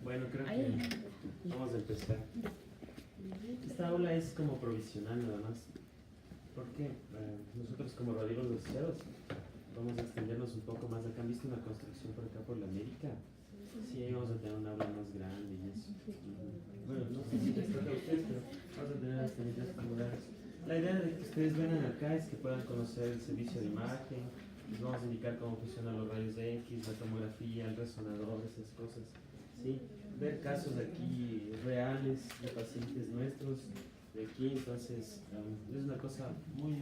Bueno, creo que vamos a empezar. Esta aula es como provisional nada más, porque nosotros como radiólogos asociados vamos a extendernos un poco más. Acá han visto una construcción por acá por la América. Sí, ahí vamos a tener una aula más grande y eso. Bueno, no sé si les toca a ustedes, pero vamos a tener las temitas comunales. La idea de que ustedes vengan acá es que puedan conocer el servicio de imagen. Les vamos a indicar cómo funcionan los rayos X, la tomografía, el resonador, esas cosas. ¿Sí? Ver casos aquí reales de pacientes nuestros de aquí, entonces es una cosa muy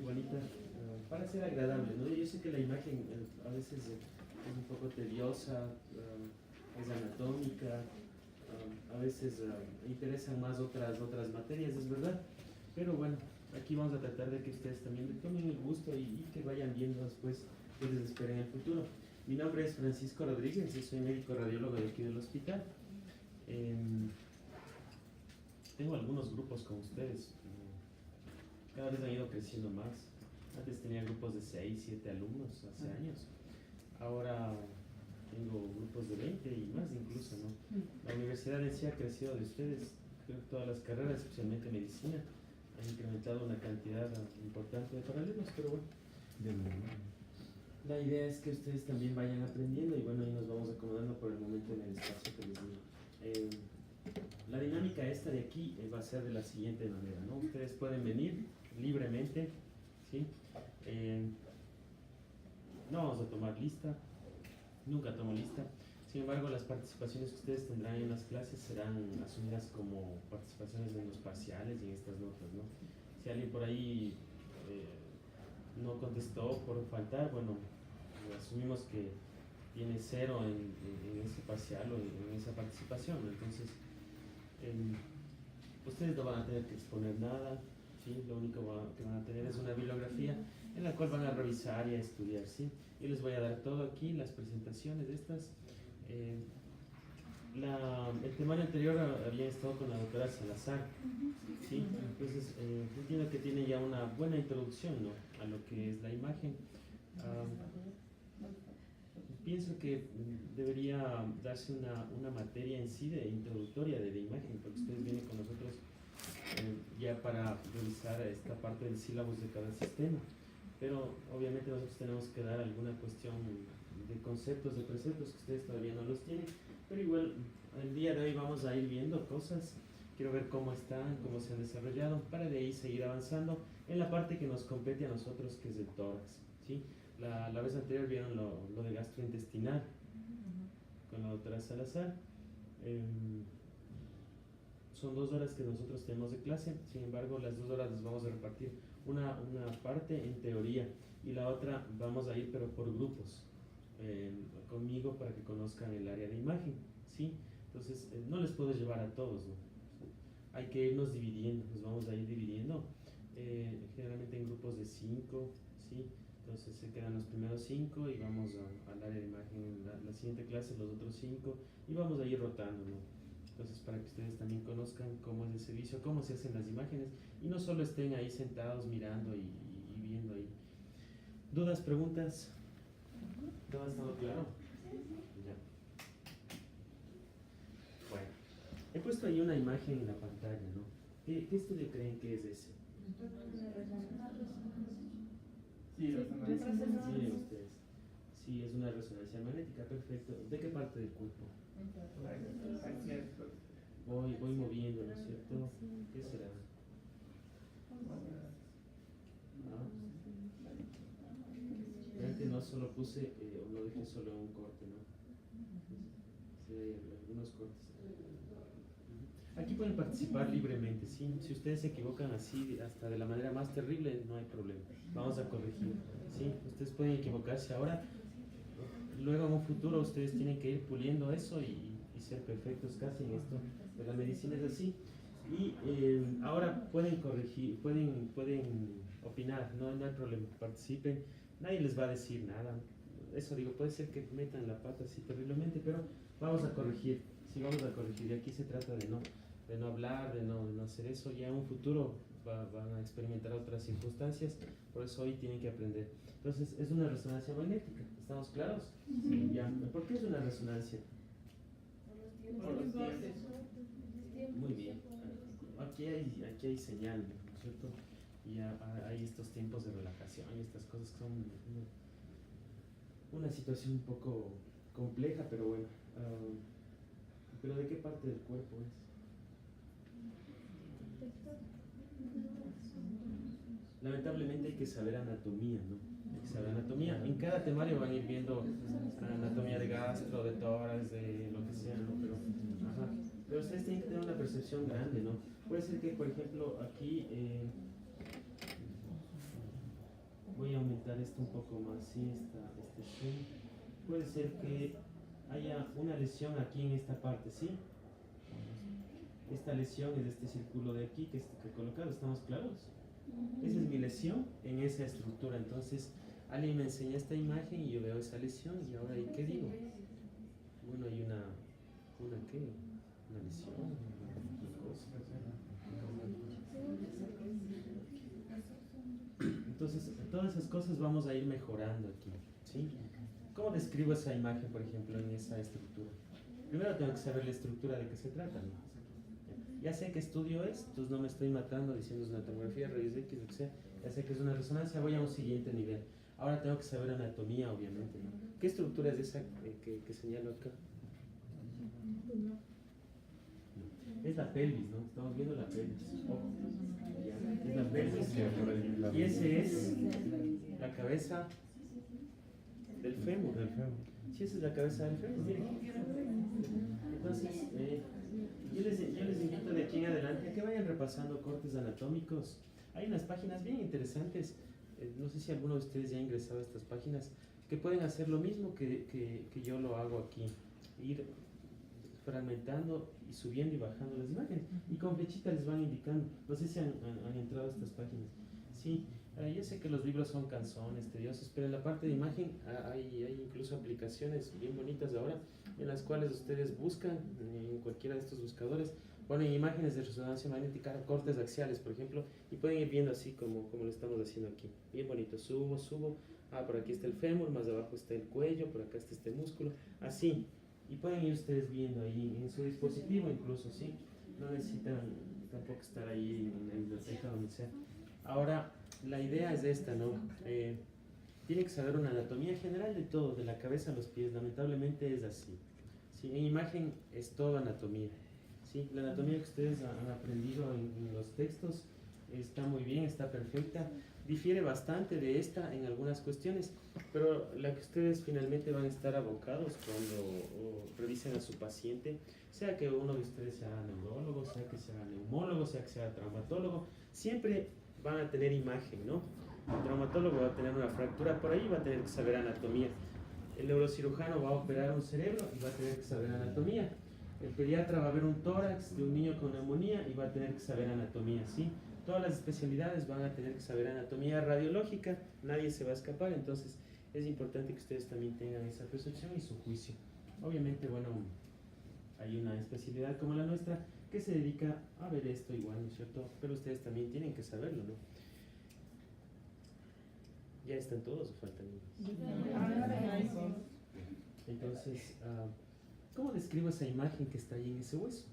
bonita para ser agradable, ¿no? Yo sé que la imagen a veces es un poco tediosa, es anatómica, a veces interesan más otras materias, es verdad, pero bueno, aquí vamos a tratar de que ustedes también le tomen el gusto y que vayan viendo después qué les espera en el futuro. Mi nombre es Francisco Rodríguez y soy médico radiólogo de aquí del hospital. Tengo algunos grupos con ustedes, cada vez han ido creciendo más. Antes tenía grupos de 6, 7 alumnos hace años. Ahora tengo grupos de 20 y más incluso, ¿no? La universidad en sí ha crecido de ustedes. Creo que todas las carreras, especialmente medicina, han incrementado una cantidad importante de paralelos, pero bueno. La idea es que ustedes también vayan aprendiendo y bueno, ahí nos vamos acomodando por el momento en el espacio que les digo. La dinámica esta de aquí va a ser de la siguiente manera, ¿no? Ustedes pueden venir libremente, ¿sí? No vamos a tomar lista, nunca tomo lista. Sin embargo, las participaciones que ustedes tendrán en las clases serán asumidas como participaciones en los parciales y en estas notas, ¿no? Si alguien por ahí no contestó por faltar, bueno, asumimos que tiene 0 en ese parcial o en esa participación, ¿no? Entonces, ustedes no van a tener que exponer nada, ¿sí? Lo único que van a tener es una bibliografía en la cual van a revisar y a estudiar, ¿sí? Yo les voy a dar todo aquí, las presentaciones de estas. El temario anterior había estado con la doctora Salazar, ¿sí? Entonces entiendo que tiene ya una buena introducción, ¿no?, a lo que es la imagen. Pienso que debería darse una materia en sí de introductoria de imagen, porque ustedes vienen con nosotros ya para revisar esta parte del sílabus de cada sistema, pero obviamente nosotros tenemos que dar alguna cuestión de conceptos, de preceptos que ustedes todavía no los tienen, pero igual el día de hoy vamos a ir viendo cosas. Quiero ver cómo están, cómo se han desarrollado, para de ahí seguir avanzando en la parte que nos compete a nosotros, que es el tórax, ¿sí? La vez anterior vieron lo de gastrointestinal con la doctora Salazar. Son 2 horas que nosotros tenemos de clase, sin embargo las 2 horas las vamos a repartir una parte en teoría y la otra vamos a ir pero por grupos conmigo para que conozcan el área de imagen, ¿sí? Entonces no les puedo llevar a todos, ¿no? Hay que irnos dividiendo, nos vamos a ir dividiendo generalmente en grupos de 5, ¿sí? Entonces se quedan los primeros 5 y vamos al área de imagen la siguiente clase, los otros 5, y vamos a ir rotando, ¿no? Entonces para que ustedes también conozcan cómo es el servicio, cómo se hacen las imágenes y no solo estén ahí sentados mirando y viendo ahí. ¿Dudas, preguntas? ¿Todo ha estado claro? Ya. Bueno, he puesto ahí una imagen en la pantalla, ¿no? ¿Qué estudio creen que es ese? Sí, ustedes. Sí, es una resonancia magnética, perfecto. ¿De qué parte del cuerpo? Voy moviendo, ¿no es cierto? ¿Qué será? ¿No? Vean que no solo puse, o no dejé solo un corte, ¿no? Sí, hay algunos cortes. Aquí pueden participar libremente, ¿sí? Si ustedes se equivocan así, hasta de la manera más terrible, no hay problema. Vamos a corregir, ¿sí? Ustedes pueden equivocarse ahora. Luego en un futuro ustedes tienen que ir puliendo eso y ser perfectos casi en esto de la medicina, es así. Y ahora pueden corregir, pueden opinar, no hay problema, participen, nadie les va a decir nada. Eso digo, puede ser que metan la pata así terriblemente, pero vamos a corregir, sí, vamos a corregir. Y aquí se trata de no hablar, de no hacer eso. Ya en un futuro van a experimentar otras circunstancias, por eso hoy tienen que aprender. Entonces es una resonancia magnética, ¿estamos claros? Sí, ya. ¿Por qué es una resonancia? Por los dientes. Muy bien. Aquí hay señal, ¿no es cierto? Y hay estos tiempos de relajación y estas cosas que son una situación un poco compleja, pero bueno. ¿Pero de qué parte del cuerpo es? Lamentablemente hay que saber anatomía, ¿no? Hay que saber anatomía. En cada temario van a ir viendo anatomía de gastro, de tórax, de lo que sea, ¿no? Pero ustedes tienen que tener una percepción grande, ¿no? Puede ser que, por ejemplo, aquí voy a aumentar esto un poco más, ¿sí? Este zoom. Puede ser que haya una lesión aquí en esta parte, ¿sí? Esta lesión es este círculo de aquí que he colocado, ¿estamos claros? Esa es mi lesión en esa estructura. Entonces, alguien me enseña esta imagen y yo veo esa lesión y ahora, ¿y qué digo? Bueno, hay una ¿qué? Una lesión, una cosa. Entonces, todas esas cosas vamos a ir mejorando aquí, ¿sí? ¿Cómo describo esa imagen, por ejemplo, en esa estructura? Primero tengo que saber la estructura de qué se trata, ¿no? Ya sé qué estudio es, entonces no me estoy matando diciendo es una tomografía, rayos X, lo que sea. Ya sé que es una resonancia, voy a un siguiente nivel. Ahora tengo que saber anatomía, obviamente, ¿no? ¿Qué estructura es esa que señalo acá? No. Es la pelvis, ¿no? Estamos viendo la pelvis. Es la pelvis. Y ese es la cabeza del fémur. Sí, esa es la cabeza del fémur, miren. Entonces, yo les invito de aquí en adelante a que vayan repasando cortes anatómicos. Hay unas páginas bien interesantes, no sé si alguno de ustedes ya ha ingresado a estas páginas, que pueden hacer lo mismo que yo lo hago aquí, ir fragmentando y subiendo y bajando las imágenes, y con flechita les van indicando. No sé si han entrado a estas páginas. Sí, yo sé que los libros son canzones, tediosos, pero en la parte de imagen hay incluso aplicaciones bien bonitas ahora, en las cuales ustedes buscan en cualquiera de estos buscadores, ponen imágenes de resonancia magnética, cortes axiales, por ejemplo, y pueden ir viendo así como lo estamos haciendo aquí. Bien bonito, subo, por aquí está el fémur, más abajo está el cuello, por acá está este músculo, así. Y pueden ir ustedes viendo ahí en su dispositivo incluso, ¿sí? No necesitan tampoco estar ahí en la biblioteca, donde sea. Ahora, la idea es esta, ¿no? Tiene que saber una anatomía general de todo, de la cabeza a los pies. Lamentablemente es así. ¿Sí? En imagen es toda anatomía. ¿Sí? La anatomía que ustedes han aprendido en los textos está muy bien, está perfecta. Difiere bastante de esta en algunas cuestiones, pero la que ustedes finalmente van a estar abocados cuando revisen a su paciente, sea que uno de ustedes sea neurólogo, sea que sea neumólogo, sea que sea traumatólogo, siempre van a tener imagen, ¿no? El traumatólogo va a tener una fractura por ahí, va a tener que saber anatomía. El neurocirujano va a operar un cerebro y va a tener que saber anatomía. El pediatra va a ver un tórax de un niño con neumonía y va a tener que saber anatomía, ¿sí? Todas las especialidades van a tener que saber anatomía radiológica, nadie se va a escapar, entonces es importante que ustedes también tengan esa percepción y su juicio. Obviamente, bueno, hay una especialidad como la nuestra que se dedica a ver esto igual, ¿no es cierto? Pero ustedes también tienen que saberlo, ¿no? ¿Ya están todos o faltan unos? Entonces, ¿cómo describo esa imagen que está ahí en ese hueso?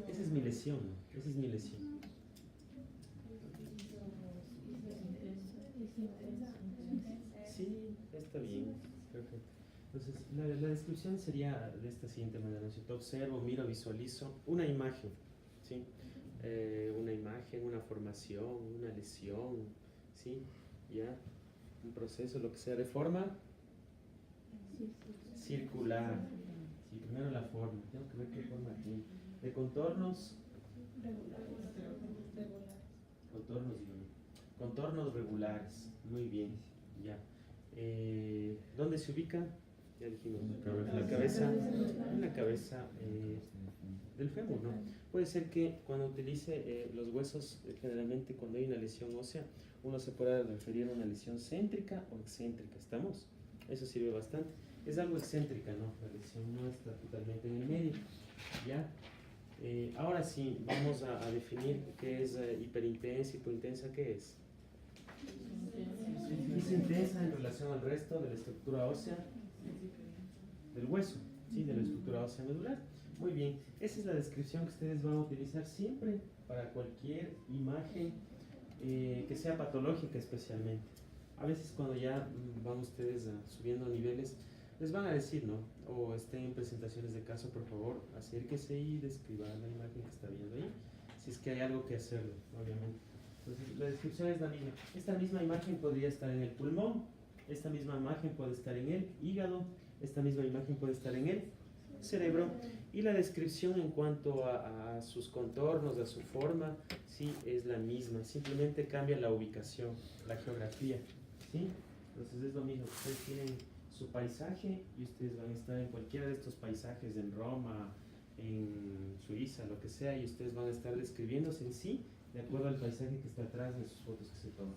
Esa es mi lesión, ¿no? Esa es mi lesión. Sí, está bien, perfecto. Entonces, la descripción sería de esta siguiente manera, ¿no es cierto? Observo, miro, visualizo una imagen, ¿sí? Una imagen, una formación, una lesión, ¿sí? Ya, un proceso, lo que sea, de forma circular. Sí, primero la forma, tengo que ver qué forma tiene. De contornos contornos regulares, muy bien, ya. ¿Dónde se ubica? Ya dijimos, la cabeza, en la cabeza del fémur, ¿no? Puede ser que cuando utilice los huesos, generalmente cuando hay una lesión ósea, uno se pueda referir a una lesión céntrica o excéntrica, ¿estamos? Eso sirve bastante. Es algo excéntrica, ¿no? La lesión no está totalmente en el medio, ¿ya? Ahora sí, vamos a definir qué es hiperintensa, hipointensa, ¿qué es? Es intensa en relación al resto de la estructura ósea. del hueso, ¿sí? De la estructura ósea medular. Muy bien, esa es la descripción que ustedes van a utilizar siempre para cualquier imagen que sea patológica especialmente. A veces cuando ya van ustedes subiendo niveles, les van a decir, ¿no? O estén en presentaciones de caso, por favor, acérquese y describa la imagen que está viendo ahí, si es que hay algo que hacerlo, obviamente. Entonces, la descripción es la misma. Esta misma imagen podría estar en el pulmón, esta misma imagen puede estar en el hígado, esta misma imagen puede estar en el cerebro, y la descripción en cuanto a sus contornos, a su forma, sí, es la misma, simplemente cambia la ubicación, la geografía, ¿sí? Entonces es lo mismo, ustedes tienen su paisaje y ustedes van a estar en cualquiera de estos paisajes, en Roma, en Suiza, lo que sea, y ustedes van a estar describiéndose en sí de acuerdo al paisaje que está atrás de sus fotos que se toman.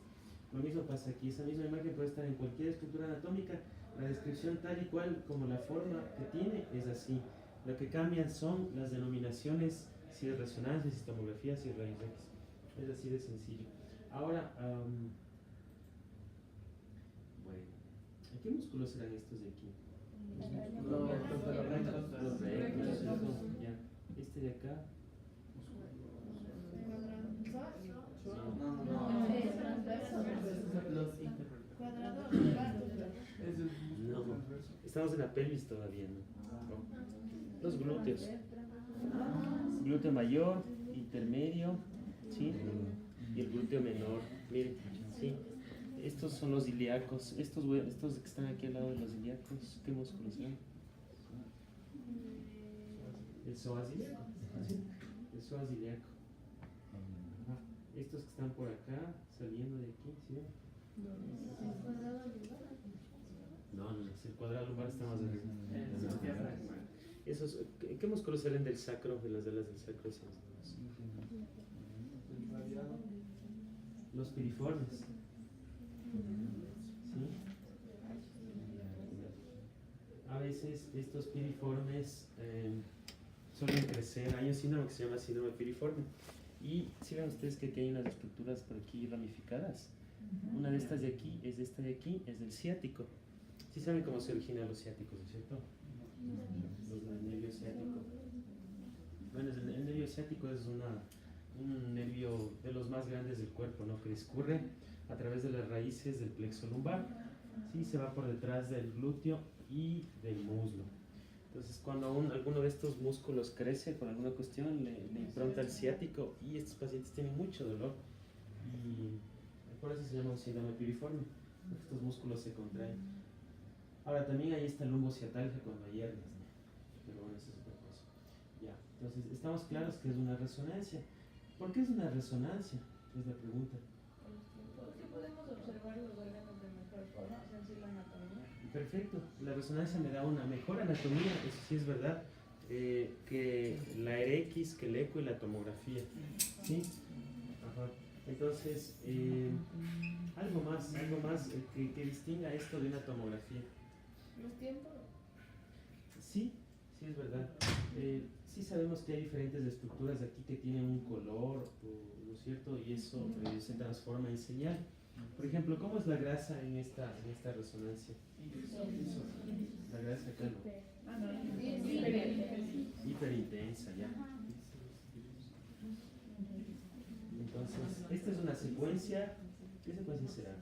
Lo mismo pasa aquí, esa misma imagen puede estar en cualquier estructura anatómica, la descripción tal y cual como la forma que tiene es así. Lo que cambian son las denominaciones, si es resonancia, si es tomografía, si es rayos X. Es así de sencillo. Ahora, bueno, ¿qué músculos serán estos de aquí? Los rectos, ya. Este de acá. No, estamos en la pelvis todavía, ¿no? Los glúteos. Glúteo mayor, intermedio, ¿sí? Y el glúteo menor. Miren, ¿sí? Estos son los ilíacos. Estos que están aquí al lado de los ilíacos, ¿qué músculos son? El psoas ilíaco. ¿Sí? El psoas ilíaco. Estos que están por acá, saliendo de aquí, ¿sí? No, el cuadrado lumbar está más arriba. Esos, ¿qué músculos salen del sacro, de las alas del sacro? Los piriformes. ¿Sí? A veces estos piriformes suelen crecer. Hay un síndrome que se llama síndrome piriforme. Y si ven ustedes que aquí hay unas estructuras por aquí ramificadas. Una de estas de aquí es de esta de aquí, es del ciático. ¿Sí saben cómo se originan los ciáticos, ¿no es cierto? Los nervios ciáticos. Bueno, el nervio ciático es un nervio de los más grandes del cuerpo, ¿no? Que discurre a través de las raíces del plexo lumbar. Sí, se va por detrás del glúteo y del muslo. Entonces, cuando alguno de estos músculos crece por alguna cuestión, le impronta el ciático y estos pacientes tienen mucho dolor. Y por eso se llama un síndrome piriforme, porque estos músculos se contraen. Ahora, también ahí está el lumbociatalgia cuando hay hernias, ¿no? Pero bueno, eso es otra cosa. Ya, entonces, estamos claros que es una resonancia. ¿Por qué es una resonancia? Es la pregunta. Porque podemos observar los órganos de mejor forma, o sea, en sí la anatomía. Perfecto, la resonancia me da una mejor anatomía, eso sí es verdad, que la RX, que el eco y la tomografía. ¿Sí? Ajá. Entonces, algo más que distinga esto de una tomografía. ¿Los tiempos? Sí, sí es verdad. Sí sabemos que hay diferentes estructuras aquí que tienen un color, ¿no es cierto? Y eso se transforma en señal. Por ejemplo, ¿cómo es la grasa en esta resonancia? La grasa acá no. Hiperintensa, ya. Entonces, esta es una secuencia. ¿Qué secuencia será?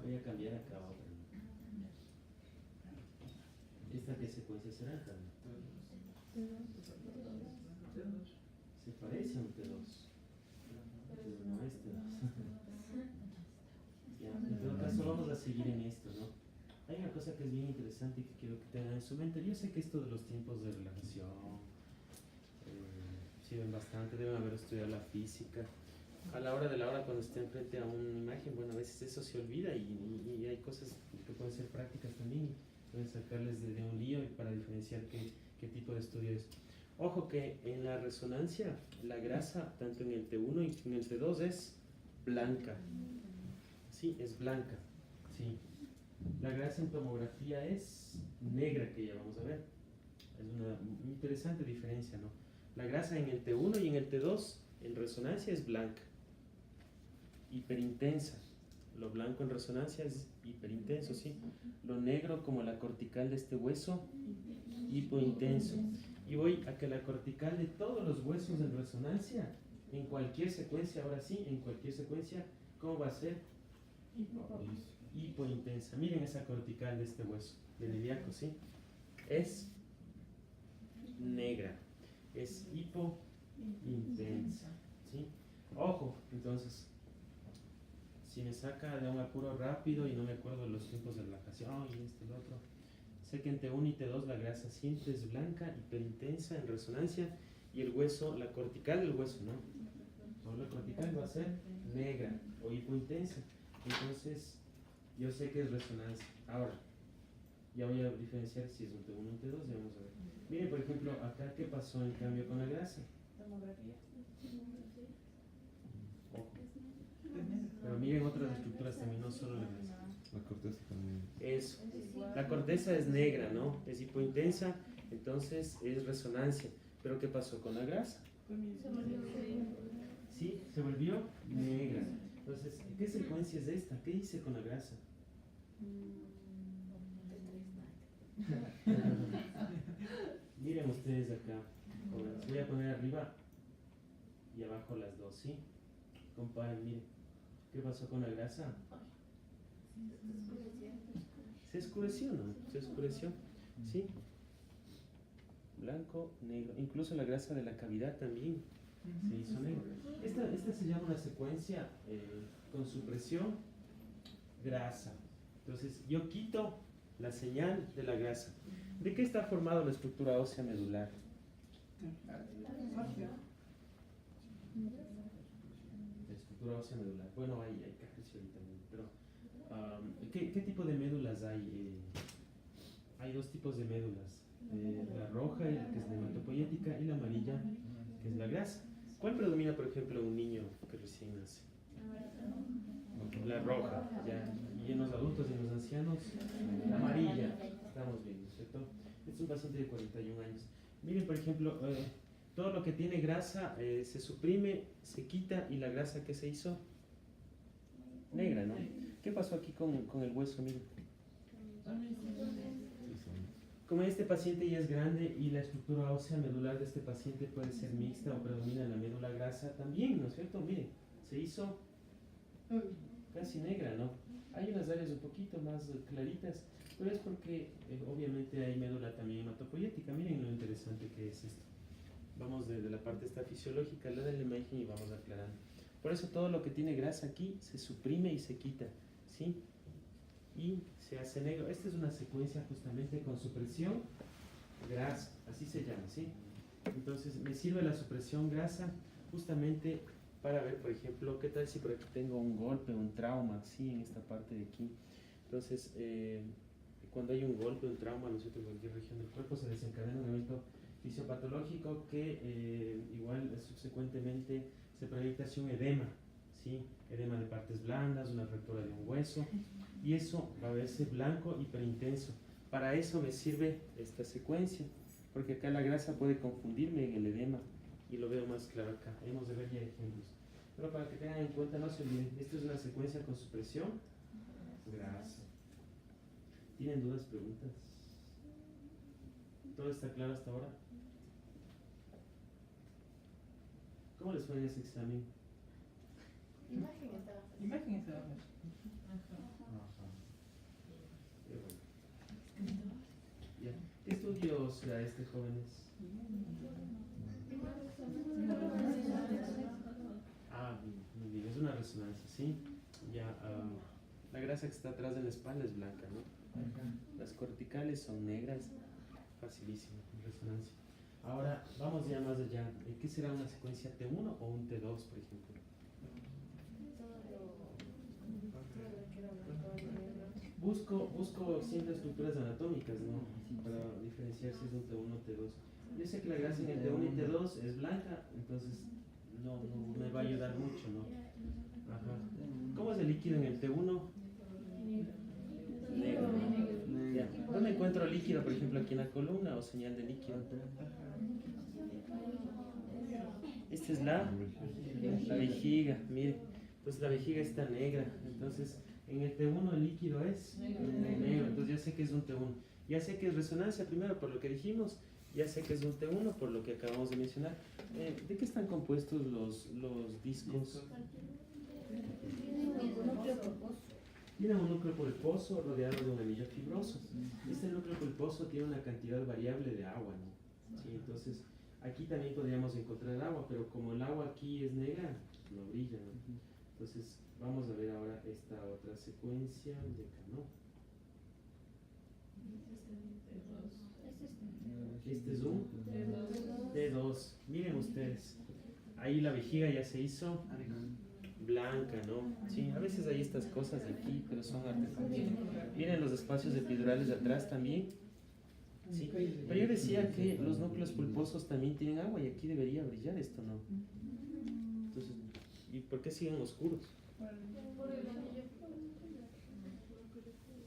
Voy a cambiar acá a otra. ¿Esta qué secuencia será, Carmen? Se parece a un T2, pero no es T2. Ya, en todo caso vamos a seguir en esto, ¿no? Hay una cosa que es bien interesante y que quiero que tengan en su mente. Yo sé que esto de los tiempos de relajación sirven bastante, deben haber estudiado la física. A la hora de la hora, cuando estén frente a una imagen, bueno, a veces eso se olvida y hay cosas que pueden ser prácticas también. Pueden sacarles de un lío para diferenciar qué tipo de estudio es. Ojo que en la resonancia, la grasa, tanto en el T1 y en el T2, es blanca. Sí, es blanca. Sí. La grasa en tomografía es negra, que ya vamos a ver. Es una interesante diferencia, ¿no? La grasa en el T1 y en el T2 en resonancia es blanca, hiperintensa. Lo blanco en resonancia es hiperintenso, ¿sí? Lo negro, como la cortical de este hueso, hipointenso. Y voy a que la cortical de todos los huesos en resonancia, en cualquier secuencia, ahora sí, en cualquier secuencia, ¿cómo va a ser? Hipointensa. Miren esa cortical de este hueso, del ilíaco, ¿sí? Es negra, es hipointensa, ¿sí? Ojo, entonces, si me saca de un apuro rápido y no me acuerdo de los tiempos de relajación y esto y lo otro, sé que en T1 y T2 la grasa siempre es blanca, hiperintensa en resonancia, y el hueso, la cortical del hueso, ¿no? La cortical va a ser negra o hipointensa. Entonces, yo sé que es resonancia. Ahora, ya voy a diferenciar si es un T1 o un T2, ya vamos a ver. Miren, por ejemplo, acá, ¿qué pasó en cambio con la grasa? Tomografía. Ojo. Pero miren otras estructuras también, no solo la grasa. La corteza también. Eso. La corteza es negra, ¿no? Es hipointensa, entonces es resonancia. Pero ¿qué pasó con la grasa? Sí, se volvió negra. Entonces, ¿qué secuencia es esta? ¿Qué hice con la grasa? Miren ustedes acá. Jóvenes. Voy a poner arriba y abajo las dos, ¿sí? Comparen, miren. ¿Qué pasó con la grasa? Se oscureció, ¿no? Se oscureció, ¿sí? Blanco, negro. Incluso la grasa de la cavidad también se hizo negro. Esta se llama una secuencia con supresión grasa. Entonces, yo quito la señal de la grasa. ¿De qué está formada la estructura ósea medular? La estructura ósea medular. Bueno, hay calcio ahí también, pero ¿qué tipo de médulas hay? Hay dos tipos de médulas. La roja, que es la hematopoyética, y la amarilla, que es la grasa. ¿Cuál predomina, por ejemplo, en un niño que recién nace? La roja, ya. Y en los adultos y en los ancianos, la amarilla. Estamos bien, ¿no es cierto? Este es un paciente de 41 años. Miren, por ejemplo, todo lo que tiene grasa se suprime, se quita, y la grasa que se hizo negra, ¿no? ¿Qué pasó aquí con el hueso? Miren. Como este paciente ya es grande y la estructura ósea medular de este paciente puede ser mixta o predomina en la médula grasa también, ¿no es cierto? Miren, se hizo casi negra, ¿no? Hay unas áreas un poquito más claritas, pero es porque obviamente hay médula también hematopoyética. Miren lo interesante que es esto. Vamos desde la parte esta fisiológica, la de la imagen, y vamos aclarando. Por eso todo lo que tiene grasa aquí se suprime y se quita, ¿sí? Y se hace negro. Esta es una secuencia justamente con supresión grasa, así se llama, ¿sí? Entonces me sirve la supresión grasa justamente para ver, por ejemplo, qué tal si por aquí tengo un golpe, un trauma, ¿sí? En esta parte de aquí. Entonces, cuando hay un golpe, un trauma, ¿no sé, en cualquier región del cuerpo, se desencadena un evento fisiopatológico que igual subsecuentemente se proyecta hacia un edema, ¿sí? Edema de partes blandas, una fractura de un hueso, y eso va a verse blanco hiperintenso. Para eso me sirve esta secuencia, porque acá la grasa puede confundirme en el edema, y lo veo más claro acá. Hemos de ver ya ejemplos. Pero para que tengan en cuenta, no se olviden, esto es una secuencia con supresión grasa. ¿Tienen dudas, preguntas? ¿Todo está claro hasta ahora? ¿Cómo les fue en ese examen? Imagen estaba. Ya. ¿Qué estudios a jóvenes? Muy bien, es una resonancia, ¿sí? Ya, la grasa que está atrás de la espalda es blanca, ¿no? Las corticales son negras, facilísimo, resonancia. Ahora, vamos ya más allá. ¿Qué será una secuencia T1 o un T2, por ejemplo? Busco siempre estructuras anatómicas, ¿no? Para diferenciar si es un T1 o T2. Yo sé que la grasa en el T1 y T2 es blanca, entonces no me va a ayudar mucho, ¿no? Ajá. ¿Cómo es el líquido en el T1? Negro. Ya. ¿Dónde encuentro líquido, por ejemplo, aquí en la columna o señal de líquido? Esta es la vejiga, mire. Entonces la vejiga está negra. Entonces en el T1 el líquido es negro. Entonces ya sé que es un T1. Ya sé que es resonancia primero por lo que dijimos. Ya sé que es un T1 por lo que acabamos de mencionar. ¿De qué están compuestos los discos? Tiene un núcleo pulposo rodeado de un anillo fibroso. Este núcleo pulposo tiene una cantidad variable de agua, ¿no? ¿Sí? Entonces, aquí también podríamos encontrar agua, pero como el agua aquí es negra, no brilla, ¿no? Entonces, vamos a ver ahora esta otra secuencia de Carnot. Este es un T2. Miren ustedes, ahí la vejiga ya se hizo blanca, ¿no? Sí, a veces hay estas cosas aquí, pero son artefactos. Miren los espacios epidurales de atrás también. Sí, pero yo decía que los núcleos pulposos también tienen agua y aquí debería brillar esto, ¿no? Entonces, ¿y por qué siguen oscuros?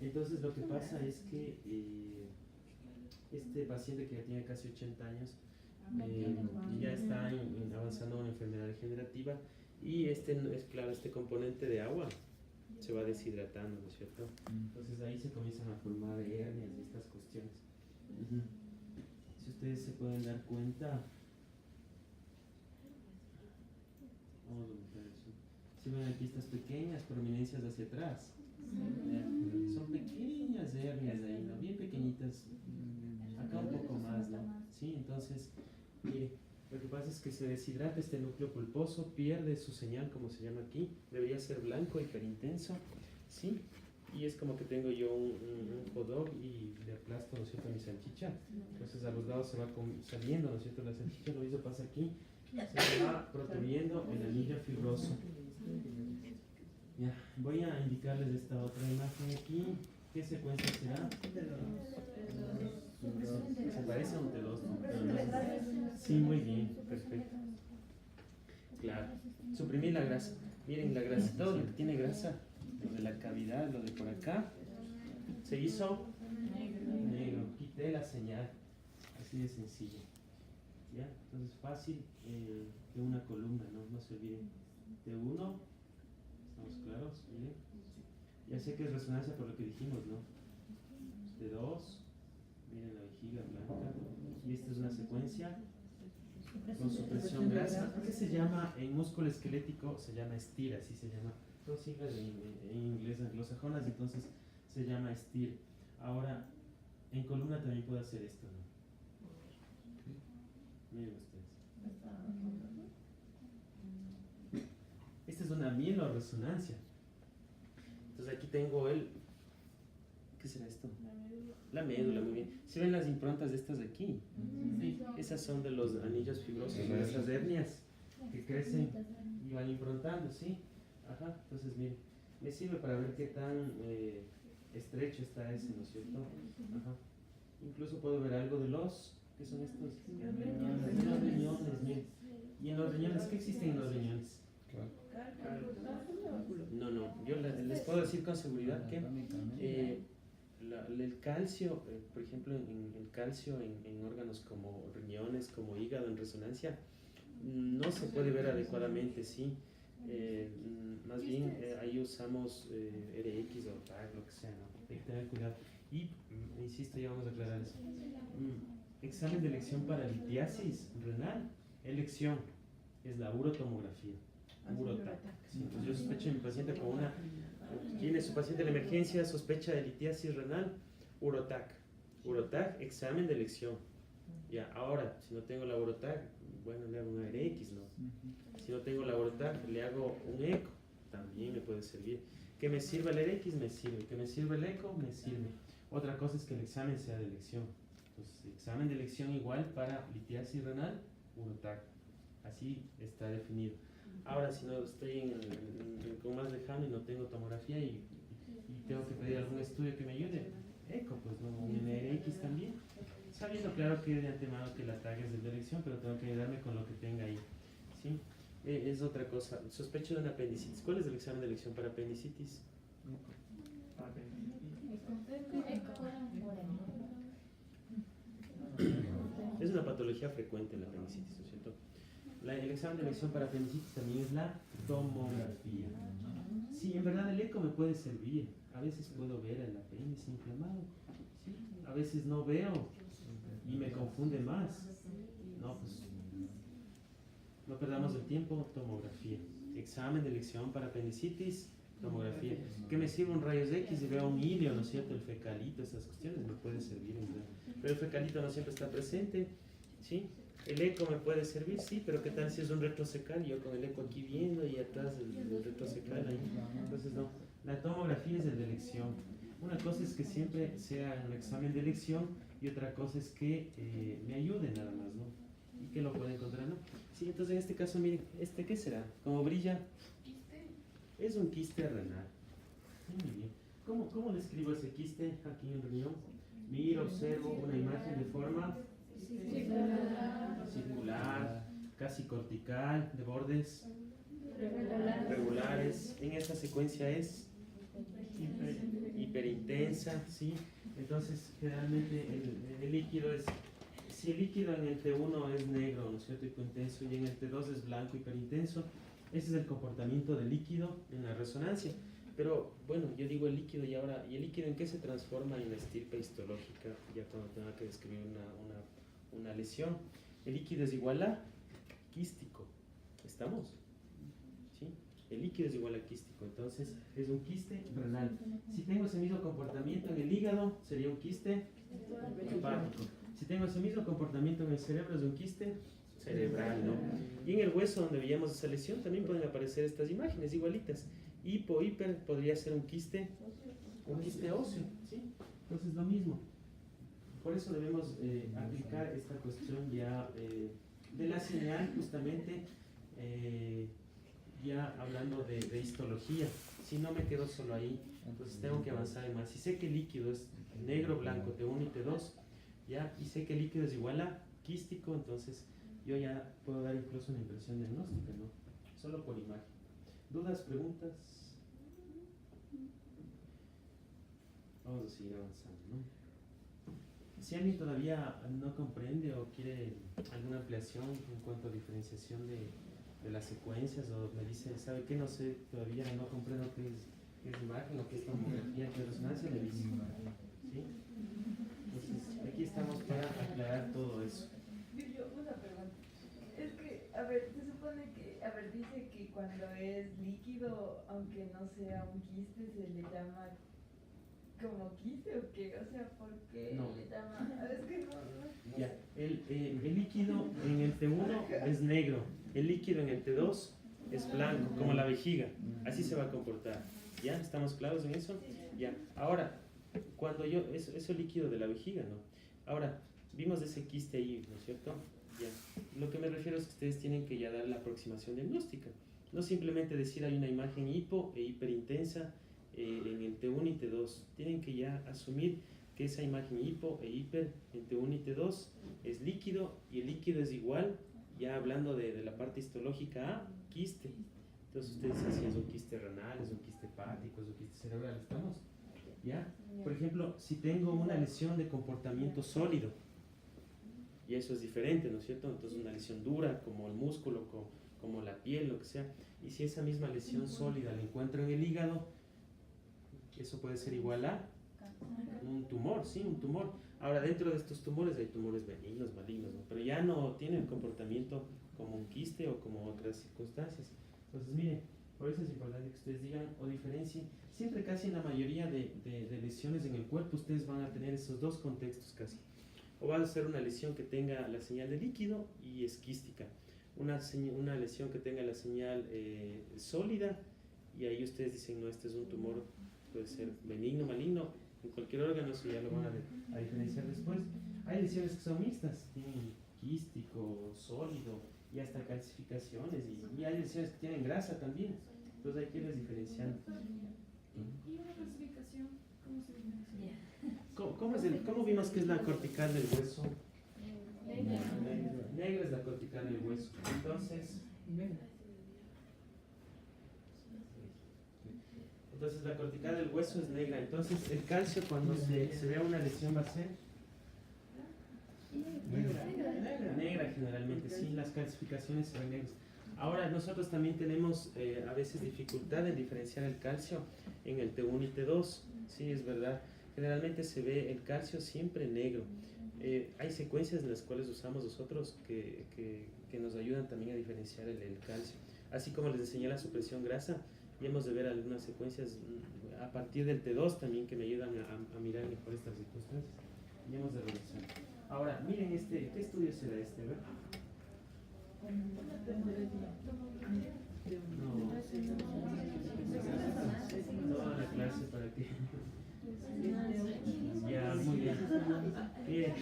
Entonces lo que pasa es que este paciente que ya tiene casi 80 años ya está avanzando a una enfermedad degenerativa y este componente de agua se va deshidratando, ¿no es cierto? Entonces ahí se comienzan a formar hernias y estas cuestiones. Si ustedes se pueden dar cuenta, vamos a buscar eso. Si ven aquí estas pequeñas prominencias hacia atrás, son pequeñas hernias ahí, ¿no? Bien pequeñitas, acá un poco más, ¿no? Sí, entonces, mire, lo que pasa es que se deshidrata este núcleo pulposo, pierde su señal, como se llama aquí, debería ser blanco, hiperintenso, ¿sí? Y es como que tengo yo un hot dog y le aplasto, ¿no es cierto?, mi salchicha. Entonces a los lados se va saliendo, ¿no es cierto?, la salchicha. Lo mismo pasa aquí, se va protrudiendo el anillo fibroso. Ya, voy a indicarles esta otra imagen aquí. ¿Qué secuencia será? Se parece a un T2, ¿no? Sí, muy bien, perfecto. Claro, suprimir la grasa. Miren, la grasa, todo lo que tiene grasa, lo de la cavidad, lo de por acá, se hizo negro. Quité la señal, así de sencillo. ¿Ya? Entonces fácil de una columna, ¿no? No se olviden. T1, ¿estamos claros? Miren. Ya sé que es resonancia por lo que dijimos, ¿no? T2, miren la vejiga blanca. Y esta es una secuencia con supresión grasa. ¿Qué se llama en músculo esquelético? Se llama STIR, así se llama. Son siglas en inglés anglosajonas, entonces se llama STIR. Ahora, en columna también puedo hacer esto, ¿no? Miren ustedes. Esta es una mieloresonancia. Entonces aquí tengo ¿qué será esto? La médula, muy bien. ¿Se ven las improntas de estas de aquí? Sí. Esas son de los anillos fibrosos, de esas hernias que crecen y van improntando, ¿sí? Ajá, entonces miren, me sirve para ver qué tan estrecho está ese, ¿no es cierto? Ajá. Incluso puedo ver algo de ¿qué son estos? Los riñones, miren. ¿Y en los riñones qué existen en los riñones? No, yo les puedo decir con seguridad que el calcio, por ejemplo, el calcio en órganos como riñones, como hígado en resonancia, no se puede ver adecuadamente, ¿sí? Más bien ahí usamos RX o TAG, lo que sea, ¿no? Hay que tener cuidado. Y, insisto, ya vamos a aclarar eso. Examen de elección para litiasis renal. Elección es la urotomografía. Urotac. Sí, entonces yo sospecho en mi paciente con tiene su paciente en la emergencia, sospecha de litiasis renal, Urotac. Urotac, examen de elección. Ya, ahora, si no tengo la Urotac, bueno, le hago un RX, ¿no? Si no tengo la Urotac, le hago un eco, también me puede servir. Que me sirva el RX, me sirve. Que me sirva el eco, me sirve. Otra cosa es que el examen sea de elección. Entonces, examen de elección igual para litiasis renal, Urotac. Así está definido. Ahora, si no estoy con más lejano y no tengo tomografía y tengo que pedir algún estudio que me ayude, eco, pues no, un NRX también. Sabiendo, claro, que de antemano que la tag es de elección, pero tengo que ayudarme con lo que tenga ahí. ¿Sí? Es otra cosa. Sospecho de una apendicitis. ¿Cuál es el examen de elección para apendicitis? Es una patología frecuente la apendicitis, ¿no es cierto? el examen de elección para apendicitis también es la tomografía. Sí, en verdad el eco me puede servir. A veces puedo ver el apéndice inflamado. Sí, a veces no veo y me confunde más. No, pues no perdamos el tiempo, tomografía. Examen de elección para apendicitis, tomografía. ¿Qué me sirve un rayos X y veo un hilo, ¿no es cierto? El fecalito, esas cuestiones me puede servir en verdad. Pero el fecalito no siempre está presente, ¿sí? El eco me puede servir, sí, pero ¿qué tal si es un retrocecal? Yo con el eco aquí viendo y atrás el retrocecal ahí. Entonces no, la tomografía es el de elección. Una cosa es que siempre sea un examen de elección y otra cosa es que me ayude nada más, ¿no? Y que lo pueda encontrar, ¿no? Sí, entonces en este caso, miren, ¿qué será? Como brilla, es un quiste renal. Muy bien. ¿Cómo describo ese quiste aquí en riñón? Miro, observo una imagen de forma circular, casi cortical, de bordes regulares. En esta secuencia es hiperintensa, ¿sí? Entonces, generalmente el líquido es, si el líquido en el T1 es negro, ¿no es cierto?, hipointenso, y en el T2 es blanco, hiperintenso, ese es el comportamiento del líquido en la resonancia. Pero, bueno, yo digo el líquido y ahora, ¿y el líquido en qué se transforma en la estirpe histológica? Ya cuando tenga que describir una lesión. El líquido es igual a quístico. ¿Estamos? ¿Sí? El líquido es igual a quístico, entonces es un quiste renal. Si tengo ese mismo comportamiento en el hígado, sería un quiste hepático. Si tengo ese mismo comportamiento en el cerebro, es un quiste cerebral, ¿no? Y en el hueso, donde veíamos esa lesión, también pueden aparecer estas imágenes igualitas. Hiper podría ser un quiste óseo, ¿sí? Entonces lo mismo. Por eso debemos aplicar esta cuestión ya de la señal, justamente ya hablando de histología. Si no me quedo solo ahí, entonces tengo que avanzar más. Si sé que el líquido es negro, blanco, T1 y T2, ya, y sé que el líquido es igual a quístico, entonces yo ya puedo dar incluso una impresión diagnóstica, ¿no? Solo por imagen. ¿Dudas, preguntas? Vamos a seguir avanzando, ¿no? Si alguien todavía no comprende o quiere alguna ampliación en cuanto a diferenciación de las secuencias, o me dice, ¿sabe qué? No sé, todavía no comprendo qué es imagen o qué es tomografía, qué es resonancia, le dice. ¿Sí? Entonces, aquí estamos para aclarar todo eso. Yo, una pregunta. Es que, a ver, se supone que, a ver, dice que cuando es líquido, aunque no sea un quiste, se le llama como quiste o qué, o sea, ¿por qué No. le llama? Es que no Ya, el líquido en el T1 es negro, el líquido en el T2 es blanco, como la vejiga, así se va a comportar. ¿Ya? ¿Estamos claros en eso? Ya, ahora, cuando eso líquido de la vejiga, ¿no? Ahora, vimos ese quiste ahí, ¿no es cierto? Ya, lo que me refiero es que ustedes tienen que ya dar la aproximación diagnóstica, no simplemente decir hay una imagen hipo e hiperintensa en el T1 y T2, tienen que ya asumir que esa imagen hipo e hiper en T1 y T2 es líquido, y el líquido es igual, ya hablando de la parte histológica, a quiste. Entonces ustedes dicen si es un quiste renal, es un quiste hepático, es un quiste cerebral, ¿estamos? ¿Ya? Por ejemplo, si tengo una lesión de comportamiento sólido, y eso es diferente, ¿no es cierto? Entonces una lesión dura, como el músculo, como la piel, lo que sea, y si esa misma lesión sólida la encuentro en el hígado, eso puede ser igual a un tumor, sí, un tumor. Ahora, dentro de estos tumores hay tumores benignos, malignos, ¿no? Pero ya no tienen comportamiento como un quiste o como otras circunstancias. Entonces, miren, por eso es importante que ustedes digan o diferencien. Siempre, casi en la mayoría de lesiones en el cuerpo, ustedes van a tener esos dos contextos casi. O va a ser una lesión que tenga la señal de líquido y es quística. Una lesión que tenga la señal sólida, y ahí ustedes dicen, no, este es un tumor, puede ser benigno, maligno, en cualquier órgano, eso ya lo van a diferenciar después. Hay lesiones que son mixtas, tienen quístico, sólido y hasta calcificaciones, y hay lesiones que tienen grasa también, entonces hay que irles diferenciando. ¿Y una clasificación? ¿Cómo se diferencia? ¿Cómo vimos que es la cortical del hueso? Negra. Negra es la cortical del hueso, entonces la cortical del hueso es negra. Entonces el calcio, cuando se vea una lesión, va a ser negra generalmente, sí, las calcificaciones se ven negras. Ahora nosotros también tenemos a veces dificultad en diferenciar el calcio en el T1 y T2, sí, es verdad. Generalmente se ve el calcio siempre negro. Hay secuencias en las cuales usamos nosotros que nos ayudan también a diferenciar el calcio. Así como les enseñé la supresión grasa, y hemos de ver algunas secuencias a partir del T2 también que me ayudan a mirar mejor estas circunstancias. Y hemos de revisar. Ahora, miren ¿qué estudio será este? ¿Ver? No, toda la clase para que... Ya, muy bien. Bien.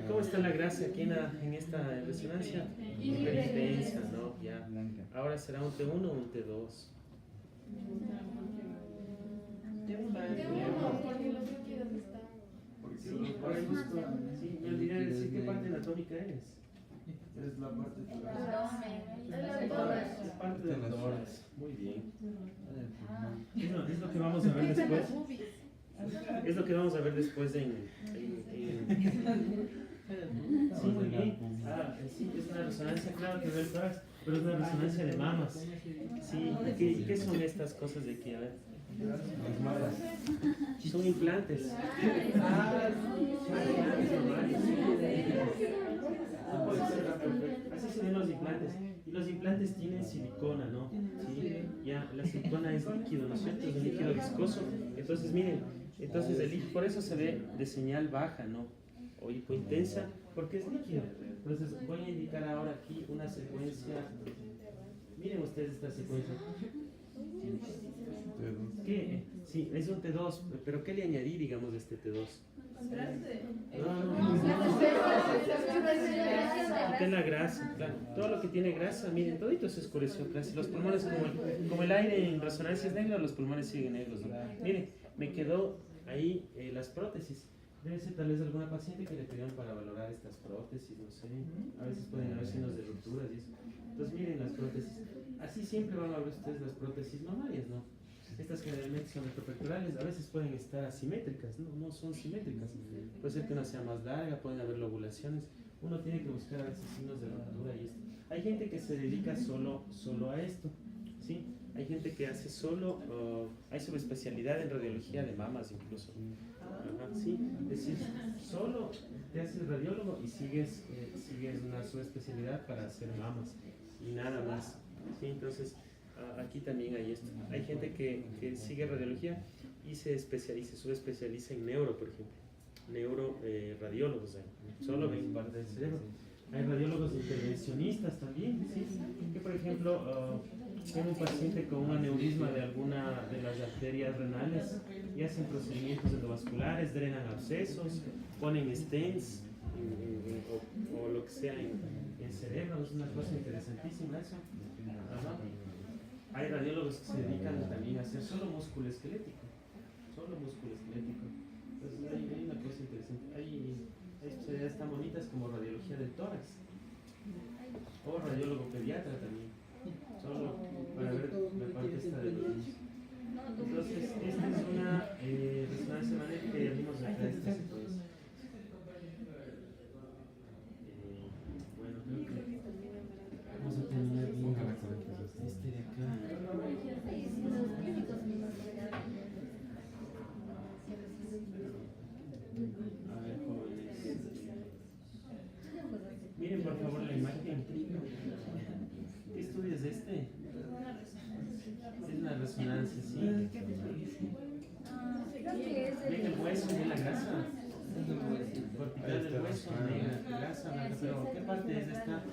¿Cómo está la grasa aquí en esta resonancia? Hipertensa, ¿no? Ya. Ahora será un T1 o un T2. Ahora justo, sí, me olvidé de decir qué parte anatómica eres. Es la parte de Es parte del tórax. Muy bien. Es lo que vamos a ver después. Es lo que vamos a ver después sí, muy bien. Sí, es una resonancia, claro que ve el tórax, pero es una resonancia de mamas. Sí, ¿qué son estas cosas de aquí? A ver. Son implantes. Así se ven los implantes. Y los implantes tienen silicona, ¿no? Sí, ya, la silicona es líquido, ¿no es cierto? Es un líquido viscoso. Entonces, miren, por eso se ve de señal baja, ¿no? O hipointensa, porque es líquido. Entonces, voy a indicar ahora aquí una secuencia. Miren ustedes esta secuencia. ¿Qué? Sí, es un T2, pero ¿qué le añadí, digamos, de este T2? Quita la grasa, claro. Todo lo que tiene grasa, miren, todito se oscureció casi. Los pulmones, como el aire en resonancia es negro, los pulmones siguen negros, ¿no? Miren, me quedó ahí las prótesis. Debe ser tal vez alguna paciente que le pidieron para valorar estas prótesis, no sé. A veces pueden haber signos de rupturas y eso. Entonces miren las prótesis. Así siempre van a ver ustedes las prótesis mamarias, ¿no? Estas generalmente son retropectorales, a veces pueden estar asimétricas, no son simétricas. Puede ser que una sea más larga, pueden haber lobulaciones. Uno tiene que buscar a veces signos de ruptura y esto. Hay gente que se dedica solo a esto, ¿sí? Hay gente que hace hay subespecialidad en radiología de mamas incluso. Ajá, sí, es decir, solo te haces radiólogo y sigues una subespecialidad para hacer mamas y nada más. Sí, entonces aquí también hay esto. Hay gente que sigue radiología y se subespecializa en neuro, por ejemplo. Radiólogos, solo ven parte del cerebro. Hay radiólogos intervencionistas también, ¿sí? Que por ejemplo tiene un paciente con un aneurisma de alguna de las arterias renales y hacen procedimientos endovasculares, drenan abscesos, ponen stents o lo que sea en cerebro. Es una cosa interesantísima eso. Ajá. Hay radiólogos que se dedican también a hacer solo músculo esquelético. Entonces hay una cosa interesante. Hay especialidades tan bonitas como radiología del tórax o radiólogo pediatra también, solo para ver la parte esta de los niños. Entonces, esta es una resonancia magnética y abrimos acá esta secuencia. Bueno, creo que vamos a terminar bien este de acá. A ver, jóvenes. Miren por favor la imagen. ¿Qué estudio es este? Es una resonancia, sí. Ven el hueso, ven la grasa. Cortical del hueso, negra, grasa, blanca, pero ¿qué parte es esta?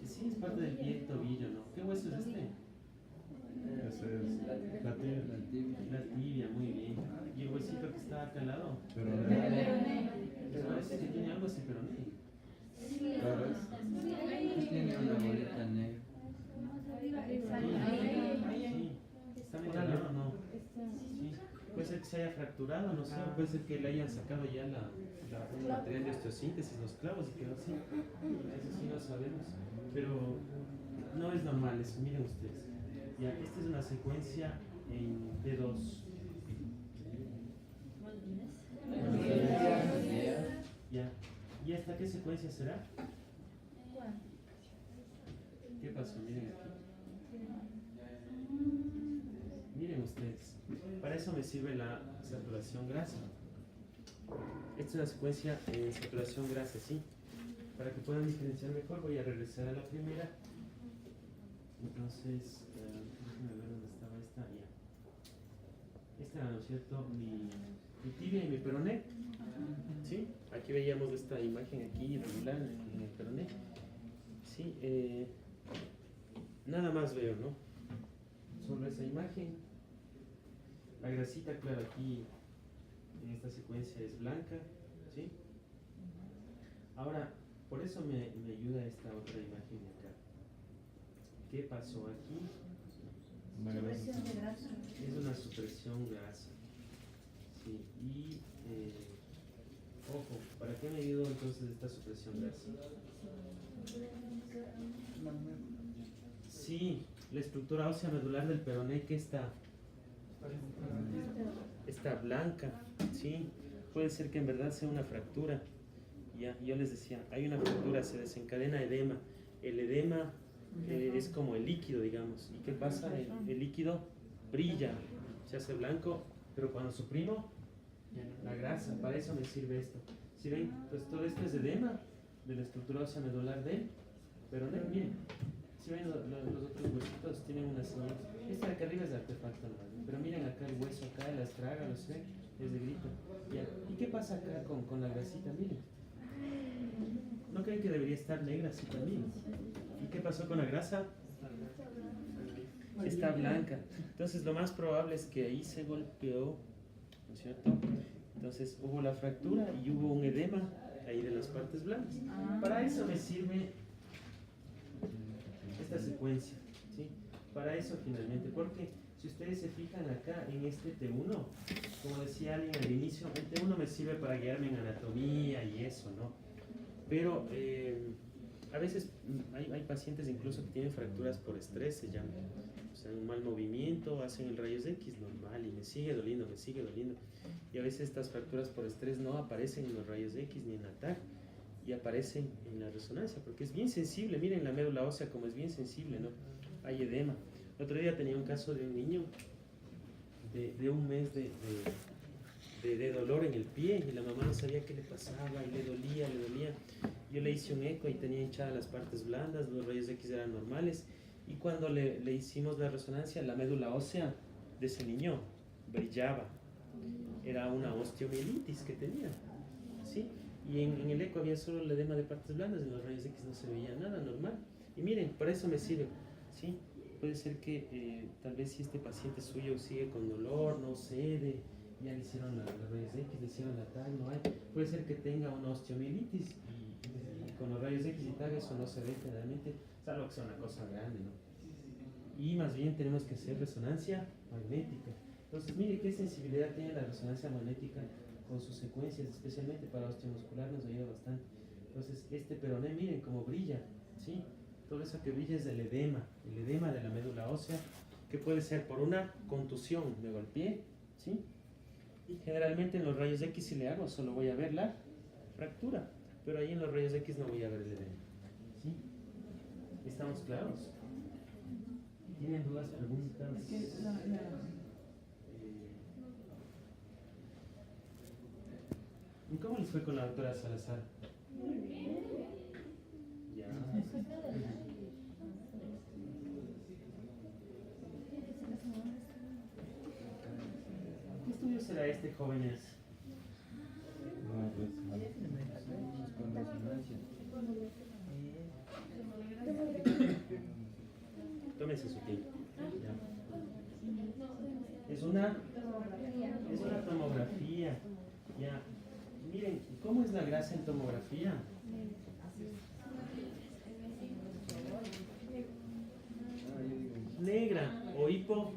Sí, es parte del pie, tobillo, ¿no? ¿Qué hueso es este? Esa es la tibia. La tibia, muy bien. ¿Y el huesito que está acá al lado? Pero parece que tiene algo así, pero no. claro, Tiene una bolita negra. Sí, está muy raro, ¿no? Sí. Puede ser que se haya fracturado, no sé, o puede ser que le hayan sacado ya un material de osteosíntesis, los clavos, y quedó así. Eso sí no sabemos. Pero no es normal eso, miren ustedes. Ya, esta es una secuencia en T2. Ya. Y ¿Y hasta qué secuencia será? ¿Cuál? ¿Qué pasó? Miren aquí. Miren ustedes. Para eso me sirve la saturación grasa. Esta es una secuencia en saturación grasa, ¿sí? Para que puedan diferenciar mejor, voy a regresar a la primera. Entonces, déjenme ver dónde estaba esta. Ya. Esta era, ¿no es cierto? Mi tibia y mi peroné. ¿Sí? Aquí veíamos esta imagen aquí regular en el peroné. Sí, nada más veo, ¿no? Solo esa imagen. La grasita, claro, aquí en esta secuencia es blanca, ¿sí? Ahora, por eso me ayuda esta otra imagen de acá. ¿Qué pasó aquí? Supresión de grasa. Es una supresión grasa. Sí, y ojo, ¿para qué me ayudó entonces esta supresión grasa? Sí, la estructura ósea medular del peroné que está blanca, sí, puede ser que en verdad sea una fractura. Ya, yo les decía, hay una fractura, se desencadena edema. El edema es como el líquido, digamos. ¿Y qué pasa? El líquido brilla, se hace blanco, pero cuando suprimo la grasa, para eso me sirve esto. Si ven, pues todo esto es edema de la estructura ósea medular del peroné. Miren, si ven los otros huesitos tienen una señal. Esta de acá arriba es de artefacto, ¿no? Pero miren acá el hueso, acá el astragalus, ¿ven? Es de grito. Ya. ¿Y qué pasa acá con la grasita? Miren. ¿No creen que debería estar negra así también? ¿Y qué pasó con la grasa? Está blanca. Entonces lo más probable es que ahí se golpeó, ¿no es cierto? Entonces hubo la fractura y hubo un edema ahí de las partes blancas. Para eso me sirve esta secuencia, ¿sí? Para eso finalmente, porque si ustedes se fijan acá en este T1, como decía alguien al inicio, el T1 me sirve para guiarme en anatomía y eso, ¿no? Pero a veces hay pacientes incluso que tienen fracturas por estrés, se llama. O sea, un mal movimiento, hacen el rayos X normal y me sigue doliendo, me sigue doliendo. Y a veces estas fracturas por estrés no aparecen en los rayos X ni en la TAC y aparecen en la resonancia porque es bien sensible. Miren la médula ósea como es bien sensible, ¿no? Hay edema. El otro día tenía un caso de un niño de un mes de dolor en el pie y la mamá no sabía qué le pasaba y le dolía, le dolía. Yo le hice un eco y tenía hinchadas las partes blandas, los rayos X eran normales y cuando le hicimos la resonancia, la médula ósea de ese niño brillaba. Era una osteomielitis que tenía, ¿sí? Y en el eco había solo el edema de partes blandas, en los rayos X no se veía nada normal. Y miren, para eso me sirve, ¿sí? Puede ser que tal vez si este paciente suyo sigue con dolor, no cede, ya le hicieron la rayos X, le hicieron la TAG, no hay. Puede ser que tenga una osteomielitis y con los rayos X y TAG eso no se ve generalmente, salvo que sea una cosa grande, ¿no? Y más bien tenemos que hacer resonancia magnética. Entonces, mire qué sensibilidad tiene la resonancia magnética con sus secuencias, especialmente para osteomuscular nos ayuda bastante. Entonces, este peroné, miren cómo brilla, ¿sí? Todo eso que brilla es el edema de la médula ósea, que puede ser por una contusión, me golpeé, ¿sí? Y generalmente en los rayos X si le hago, solo voy a ver la fractura, pero ahí en los rayos X no voy a ver el edema, ¿sí? ¿Estamos claros? ¿Tienen dudas, preguntas? ¿Y cómo les fue con la doctora Salazar? Ya. ¿Qué estudio será este, jóvenes? No, pues, Con resonancia. Tómense su tiempo. Ya. Es una tomografía. Ya. Miren, ¿cómo es la grasa en tomografía? Negra o hipodenso.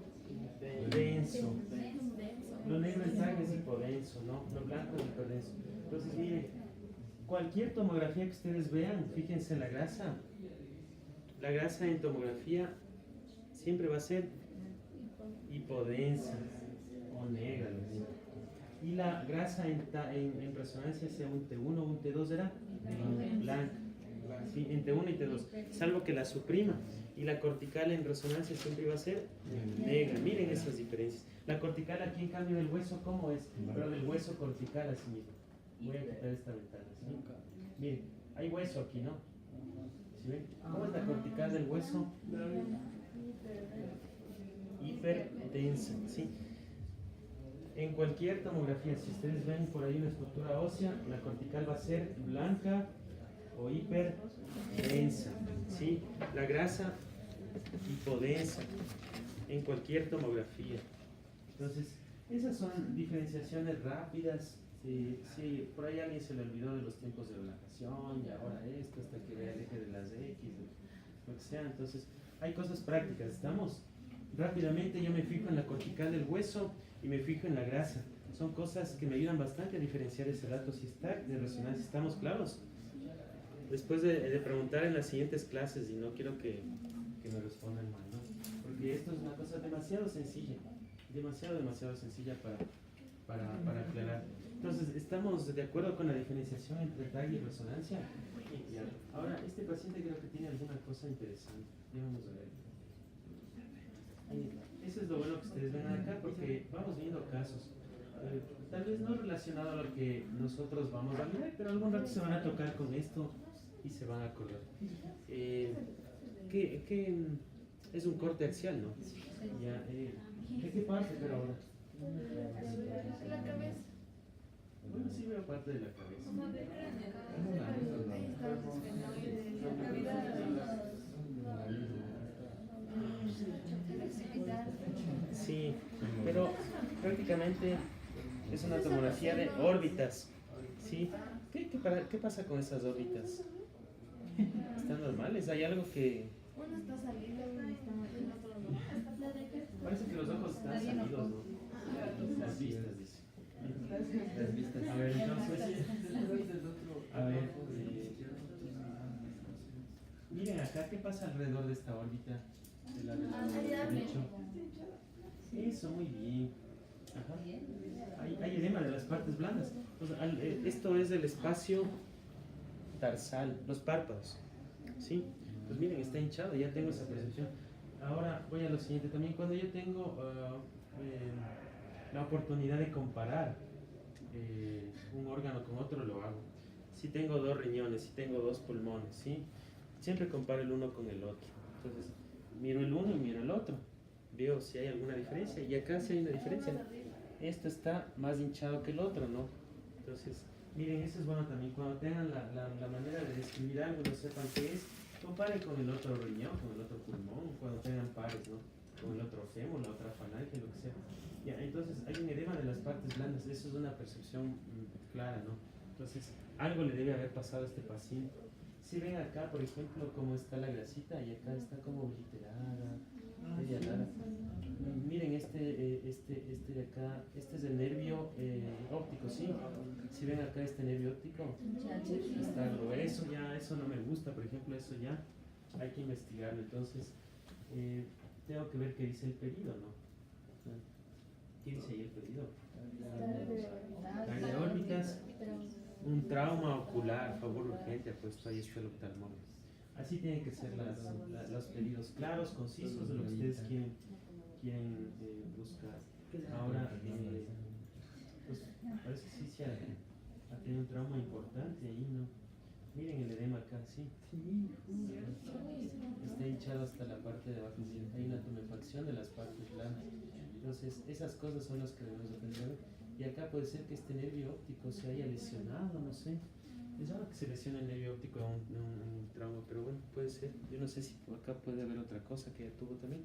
Lo negro en sangre es hipodenso, ¿no? Lo blanco es hiperdenso. Entonces, miren, cualquier tomografía que ustedes vean, fíjense en la grasa. La grasa en tomografía siempre va a ser hipodensa o negra. Y la grasa en resonancia, sea un T1 o un T2, era blanca. ¿Sí? Entre 1 y T2, salvo que la suprima. Y la cortical en resonancia siempre va a ser negra. Miren esas diferencias. La cortical aquí en cambio del hueso, ¿cómo es? Pero del hueso cortical así mismo. Voy a quitar esta ventana. ¿Sí? Miren, hay hueso aquí, ¿no? ¿Sí ven? ¿Cómo es la cortical del hueso? Hipertensa, ¿sí? En cualquier tomografía, si ustedes ven por ahí una estructura ósea, la cortical va a ser blanca o hiperdensa, ¿sí? La grasa hipodensa en cualquier tomografía. Entonces, esas son diferenciaciones rápidas. Si por ahí a alguien se le olvidó de los tiempos de relajación y ahora esto, hasta que vea el eje de las X, lo que sea. Entonces, hay cosas prácticas. ¿Estamos? Rápidamente yo me fijo en la cortical del hueso y me fijo en la grasa. Son cosas que me ayudan bastante a diferenciar ese dato si está de resonancia. ¿Estamos claros? Después de preguntar en las siguientes clases, y no quiero que me respondan mal, ¿no? Porque esto es una cosa demasiado sencilla, demasiado sencilla para aclarar. Entonces, ¿estamos de acuerdo con la diferenciación entre tag y resonancia? Ya. Ahora, este paciente creo que tiene alguna cosa interesante. Vamos a ver. Eso es lo bueno que ustedes ven acá, porque vamos viendo casos. Tal vez no relacionado a lo que nosotros vamos a ver, pero algún rato se van a tocar con esto y se van a acordar. ¿Qué es un corte axial, no? Ya, ¿de qué parte, pero ahora? La cabeza. Bueno, sí veo parte de la cabeza. Como de cráneo. Ahí está los esfenoides, la cavidad. Sí, pero prácticamente es una tomografía de órbitas. ¿Sí? ¿Qué pasa con esas órbitas? ¿Están normales? ¿Hay algo que...? Uno está salido, uno está el otro no. Parece que los ojos están salidos, ¿no? Las vistas, dice. Las vistas. A ver, entonces... A ver... miren acá, ¿qué pasa alrededor de esta órbita? De la derecho. Eso, muy bien. Ajá. Hay edema de las partes blandas. Esto es el espacio tarsal, los párpados. ¿Sí? Pues miren, está hinchado, ya tengo esa percepción. Ahora voy a lo siguiente. También cuando yo tengo la oportunidad de comparar un órgano con otro, lo hago. Si tengo 2 riñones, si tengo 2 pulmones, ¿sí? Siempre comparo el uno con el otro. Entonces, miro el uno y miro el otro. Veo si hay alguna diferencia. Y acá sí hay una diferencia. Esto está más hinchado que el otro, ¿no? Entonces, miren, eso es bueno también. Cuando tengan la manera de describir algo y no sepan qué es, comparen con el otro riñón, con el otro pulmón, cuando tengan pares, ¿no? Con el otro fémur, la otra falange, lo que sea. Ya, entonces, hay un edema de las partes blandas. Eso es una percepción clara, ¿no? Entonces, algo le debe haber pasado a este paciente. Si ven acá, por ejemplo, cómo está la grasita y acá está como obliterada, media rara. Miren este de acá, este es el nervio óptico, ¿sí? Si ven acá este nervio óptico, está grueso ya, eso no me gusta, por ejemplo, eso ya hay que investigarlo. Entonces, tengo que ver qué dice el pedido, ¿no? ¿Qué dice ahí el pedido? De órbitas. Un trauma ocular, favor urgente, ha puesto ahí este oftalmólogo. Así tienen que ser los pedidos claros, concisos de lo que ustedes quieren buscar. Ahora, pues parece que sí ha tenido un trauma importante ahí, ¿no? Miren el edema acá, sí. Está hinchado hasta la parte de abajo, hay una tumefacción de las partes blandas. Entonces, esas cosas son las que debemos de pensar. Y acá puede ser que este nervio óptico se haya lesionado, no sé. Es raro que se lesione el nervio óptico en un trauma, pero bueno, puede ser. Yo no sé si acá puede haber otra cosa que tuvo también.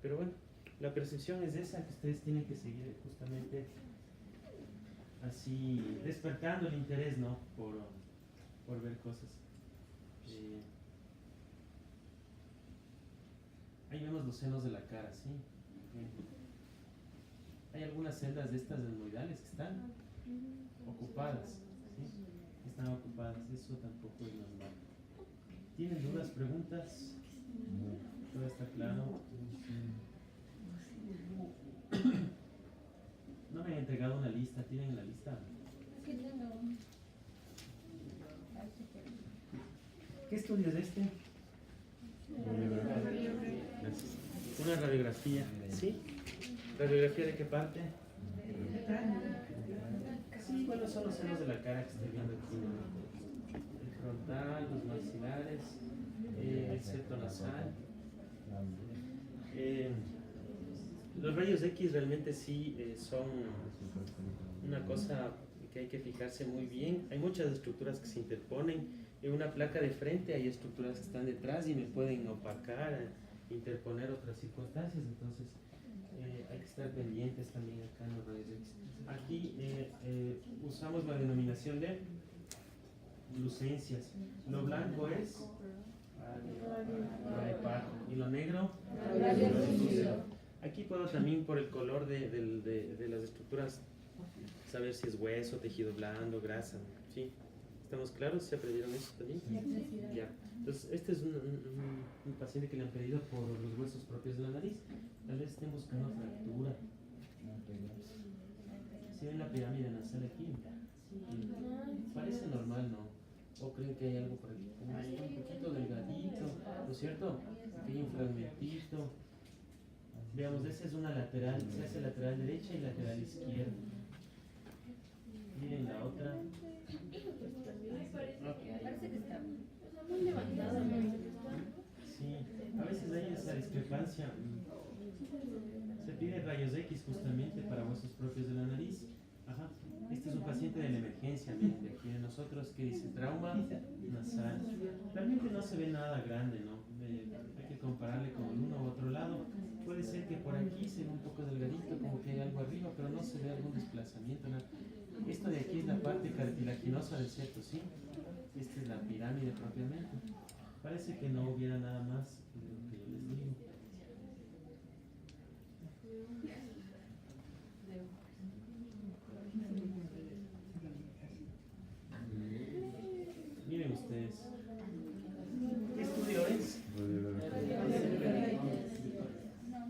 Pero bueno, la percepción es esa, que ustedes tienen que seguir justamente así, despertando el interés, ¿no? Por ver cosas. Ahí vemos los senos de la cara, ¿sí? Hay algunas celdas de estas etmoidales que están ocupadas, ¿sí? Están ocupadas, eso tampoco es normal. ¿Tienen dudas, preguntas? ¿Todo está claro? No me han entregado una lista, ¿tienen la lista? Aquí tengo. ¿Qué estudio es este? Gracias. Una radiografía, ¿sí? ¿Radiografía de qué parte? Sí, bueno, son los senos de la cara que estoy viendo aquí, ¿no? El frontal, los maxilares, el septo nasal. Los rayos X realmente sí son una cosa que hay que fijarse muy bien. Hay muchas estructuras que se interponen. En una placa de frente hay estructuras que están detrás y me pueden opacar, interponer otras circunstancias. Entonces hay que estar pendientes también acá en los rayos X. Aquí usamos la denominación de lucencias. Lo blanco es radiopaco y lo negro radiolúcido. Aquí puedo también por el color de las estructuras saber si es hueso, tejido blando, grasa. ¿Sí? ¿Estamos claros? ¿Se aprendieron eso también? Ya. Entonces, este es un paciente que le han pedido por los huesos propios de la nariz. Tal vez estén buscando fractura. ¿Sí ven la pirámide nasal aquí? Parece normal, ¿no? ¿O creen que hay algo por aquí? Como está un poquito delgadito, ¿no es cierto? Aquí hay un fragmentito. Veamos, esa es una lateral, se hace lateral derecha y lateral izquierda. Miren la otra. Parece que está muy levantado. Sí, a veces hay esa discrepancia. Se pide rayos X justamente para huesos propios de la nariz. Ajá. Este es un paciente de la emergencia, miren, de aquí de nosotros, que dice trauma nasal. Realmente no se ve nada grande, ¿no? Hay que compararle con el uno u otro lado. Puede ser que por aquí se ve un poco delgadito, como que hay algo arriba, pero no se ve algún desplazamiento, nada. Esto de aquí es la parte cartilaginosa del septo, ¿sí? Esta es la pirámide propiamente. Parece que no hubiera nada más de lo que yo les digo. Miren ustedes. ¿Qué estudio es?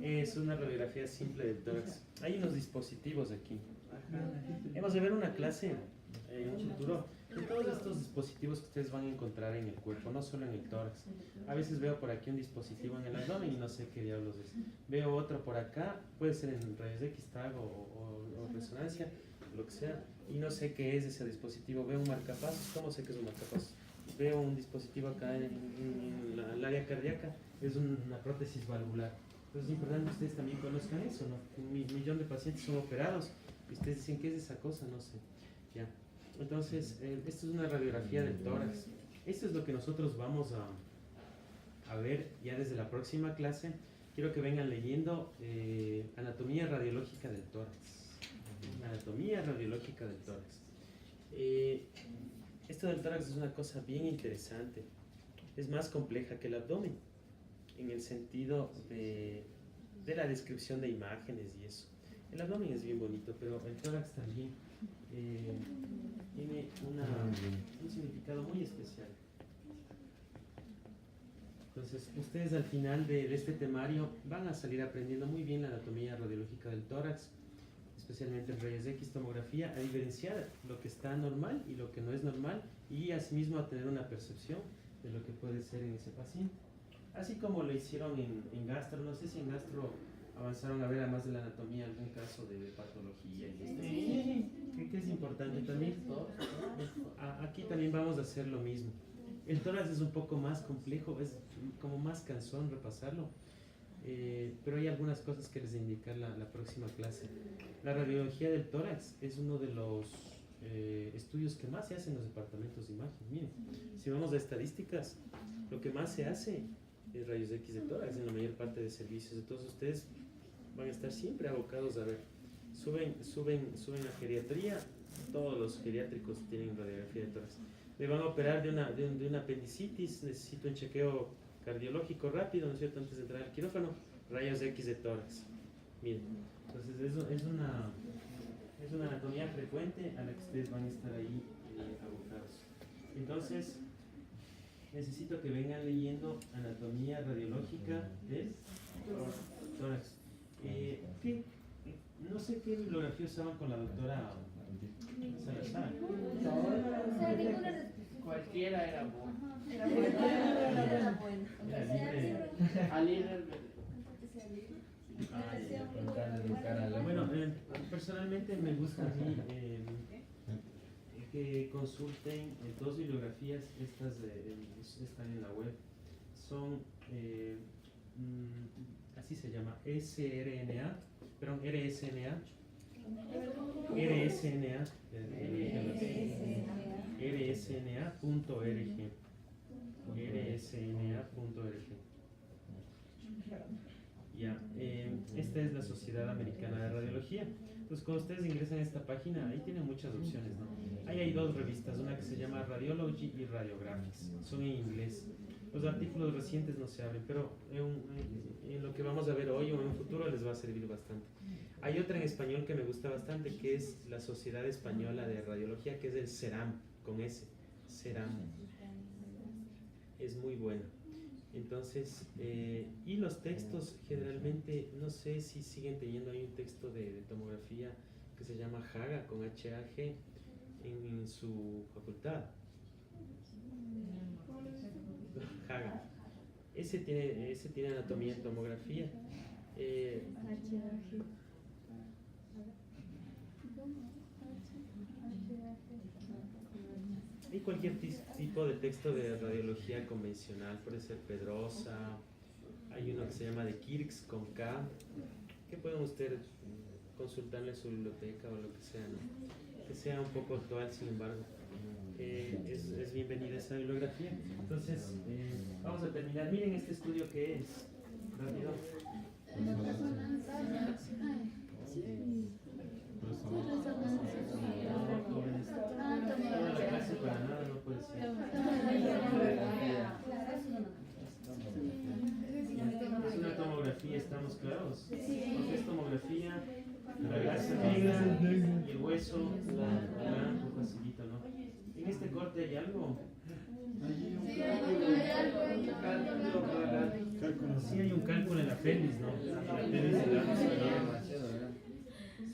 Es una radiografía simple del tórax. Hay unos dispositivos aquí. Hemos de ver una clase en un futuro de todos estos dispositivos que ustedes van a encontrar en el cuerpo, no solo en el tórax. A veces veo por aquí un dispositivo en el abdomen y no sé qué diablos es. Veo otro por acá, puede ser en rayos X, TAG o resonancia, lo que sea, y no sé qué es ese dispositivo. Veo un marcapasos, ¿cómo sé que es un marcapasos? Veo un dispositivo acá en el área cardíaca, es una prótesis valvular. Entonces es importante que ustedes también conozcan eso, ¿no? Un millón de pacientes son operados y ustedes dicen, ¿qué es esa cosa? No sé. Ya. Entonces, esto es una radiografía del tórax. Esto es lo que nosotros vamos a ver ya desde la próxima clase. Quiero que vengan leyendo anatomía radiológica del tórax. Anatomía radiológica del tórax. Esto del tórax es una cosa bien interesante. Es más compleja que el abdomen, en el sentido de la descripción de imágenes y eso. El abdomen es bien bonito, pero el tórax también tiene un significado muy especial. Entonces, ustedes al final de este temario van a salir aprendiendo muy bien la anatomía radiológica del tórax, especialmente en rayos X, tomografía, a diferenciar lo que está normal y lo que no es normal, y asimismo a tener una percepción de lo que puede ser en ese paciente. Así como lo hicieron en gastro, no sé si en gastro avanzaron a ver además de la anatomía algún caso de patología y que es importante también. Aquí también vamos a hacer lo mismo. El tórax es un poco más complejo, es como más cansón repasarlo, pero hay algunas cosas que les indicar la próxima clase. La radiología del tórax es uno de los estudios que más se hacen en los departamentos de imagen. Miren, si vamos a estadísticas, lo que más se hace es rayos X de tórax en la mayor parte de servicios. Entonces ustedes van a estar siempre abocados a ver. Suben a geriatría, todos los geriátricos tienen radiografía de tórax. Me van a operar de una apendicitis, necesito un chequeo cardiológico rápido, ¿no es cierto?, antes de entrar al quirófano, rayos X de tórax. Miren, entonces es una anatomía frecuente a la que ustedes van a estar ahí abocados. Entonces, necesito que vengan leyendo anatomía radiológica del tórax. No sé qué bibliografía usaban con la doctora Salazar. O sea, ninguna Cualquiera era bueno. Era bueno. Era bueno. Era libre. Ali era el verde. Bueno, personalmente me gusta a mí que consulten dos bibliografías, estas están en la web, son, así se llama, RSNA, rsna.org. Ya, esta es la Sociedad Americana de Radiología. Entonces, cuando ustedes ingresan a esta página, ahí tienen muchas opciones, ¿no? Ahí hay dos revistas, una que se llama Radiology y Radiographics, son en inglés. Los artículos recientes no se abren, pero en lo que vamos a ver hoy o en un futuro les va a servir bastante. Hay otra en español que me gusta bastante, que es la Sociedad Española de Radiología, que es el CERAM, con S, CERAM. Es muy buena. Entonces, y los textos generalmente, no sé si siguen teniendo ahí un texto de tomografía que se llama HAGA, con HAG, en su facultad. HAGA. Ese tiene anatomía en tomografía. Hay cualquier tipo de texto de radiología convencional, puede ser Pedrosa, hay uno que se llama de Kirks con K, que pueden ustedes consultarle en su biblioteca o lo que sea, ¿no? Que sea un poco actual, sin embargo. Es bienvenida esa bibliografía. Entonces, vamos a terminar. Miren este estudio que es, rápido. Para nada, no puede ser. Es una tomografía, ¿estamos claros? Porque es tomografía, la grasa negra y el hueso blanco, facilito, ¿no? En este corte hay algo. Sí hay un cálculo en la pelvis, ¿no? En la pelvis de la izquierda.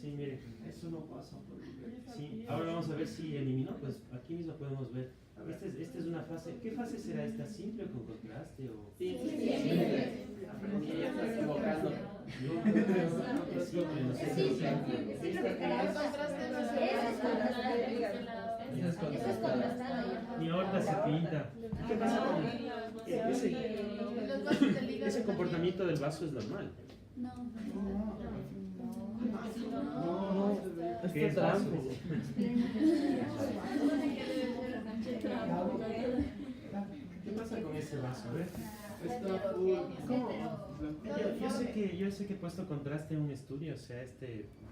Sí, miren, eso no pasa por el. Sí, ahora vamos a ver si eliminó, pues aquí mismo podemos ver. Esta es una fase. ¿Qué fase será esta? ¿Simple o con contraste? O... Sí. Aprendí, ya está equivocando. Yo creo que es simple, no sé si es simple. Mi aorta se pinta. ¿Qué pasa con ese comportamiento del vaso? Es normal. ¿Qué es vaso? ¿Qué pasa con ese vaso? A ver. ¿Cómo? Yo sé que he puesto contraste en un estudio, o sea,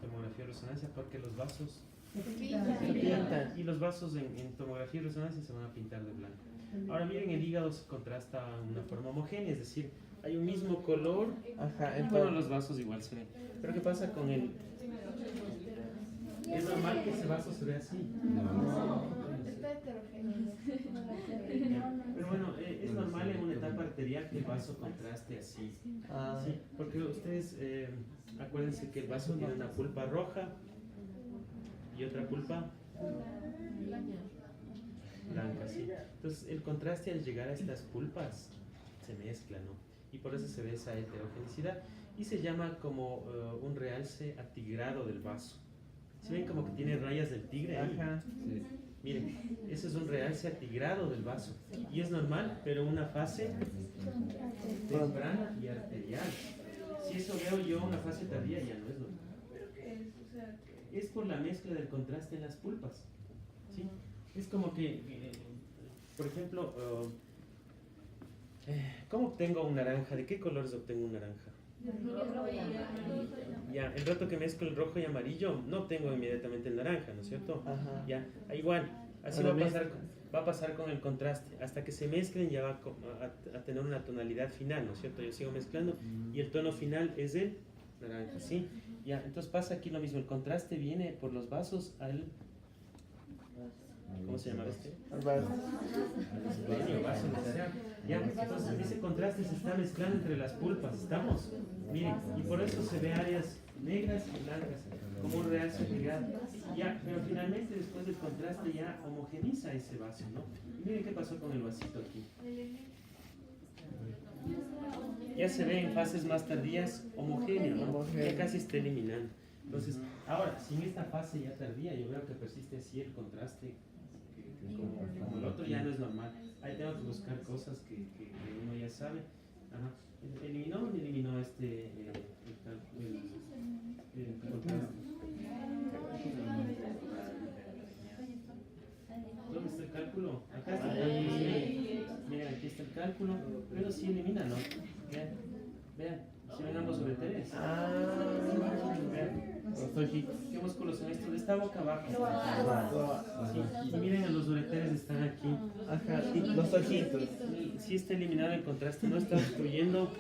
tomografía y resonancia, porque los vasos se pintan, y los vasos en tomografía y resonancia se van a pintar de blanco. Ahora miren, el hígado se contrasta de una forma homogénea, es decir, hay un mismo color. Ajá, bueno, los vasos igual se ven. Pero ¿qué pasa con el? ¿Es normal que ese vaso se vea así? Está heterogéneo. Pero bueno, es normal en una etapa arterial que el vaso contraste así. Sí, porque ustedes acuérdense que el vaso tiene una pulpa roja y otra pulpa blanca, sí. Entonces el contraste al llegar a estas pulpas se mezcla, ¿no? Y por eso se ve esa heterogeneidad y se llama como un realce atigrado del vaso. ¿Se ven como que tiene rayas del tigre ahí? Ajá. Sí. Miren, ese es un realce atigrado del vaso y es normal, pero una fase temprana y arterial. Si eso veo yo una fase tardía, ya no es normal. ¿Pero qué es? O sea, Es por la mezcla del contraste en las pulpas, ¿sí? Es como que, por ejemplo, ¿cómo obtengo un naranja? ¿De qué colores obtengo un naranja? Ya, el rato que mezclo el rojo y amarillo, no obtengo inmediatamente el naranja, ¿no es cierto? Ajá. Ya, igual, así va a pasar con el contraste. Hasta que se mezclen ya va a tener una tonalidad final, ¿no es cierto? Yo sigo mezclando y el tono final es el naranja, ¿sí? Ya, entonces pasa aquí lo mismo, el contraste viene por los vasos al ¿Cómo se llama este? Vas. Pequeño vaso, o sea, ya, entonces ese contraste se está mezclando entre las pulpas, ¿estamos? Miren, y por eso se ve áreas negras y blancas, como un realce pegado. Ya, pero finalmente después del contraste ya homogeniza ese vaso, ¿no? Y miren qué pasó con el vasito aquí. Ya se ve en fases más tardías homogéneo, ¿no? Ya casi está eliminando. Entonces, ahora, si en esta fase ya tardía yo veo que persiste así el contraste, como el otro ya no es normal. Ahí tengo que buscar cosas que uno ya sabe. Ajá. ¿Eliminó o no eliminó este el contraste? ¿Dónde está el cálculo? Acá está el cálculo. Sí. Miren, aquí está el cálculo, pero sí elimina, ¿no? Vean, vean, si ven ambos ureteres. Vean. Los ojitos. ¿Qué músculos son estos? De esta boca abajo. Sí. Y miren, los ureteres están aquí. Ajá, y los ojitos. Sí está eliminado el contraste, no está obstruyendo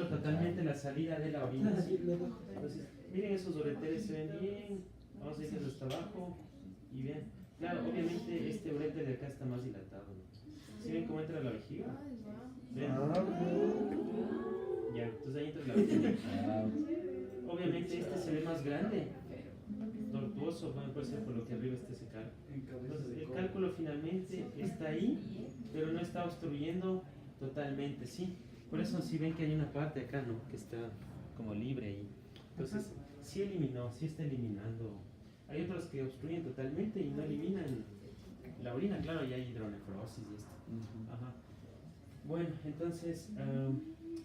totalmente la salida de la orina. ¿Sí? Entonces, miren esos ureteres se ven bien. Vamos a irles hasta abajo y bien. Claro, obviamente este urete de acá está más dilatado, ¿no? ¿Sí ven cómo entra la vejiga? ¿Ven? Ya, entonces ahí entra la vejiga. Obviamente este se ve más grande, tortuoso, bueno, puede ser por lo que arriba está ese cálculo. Entonces el cálculo finalmente está ahí, pero no está obstruyendo totalmente, ¿sí? Por eso sí ven que hay una parte acá, ¿no? Que está como libre ahí. Entonces sí eliminó, sí está eliminando. Hay otros que obstruyen totalmente y no eliminan la orina, claro, ya hay hidronefrosis y esto. Ajá. Bueno, entonces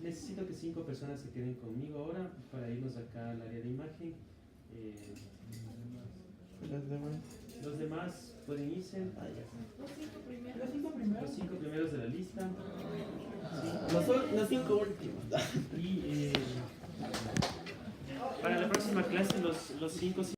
necesito que 5 personas se queden conmigo ahora para irnos acá al área de imagen. Los demás pueden irse. Los 5 primeros de la lista. Sí. Los 5 últimos. Y para la próxima clase los 5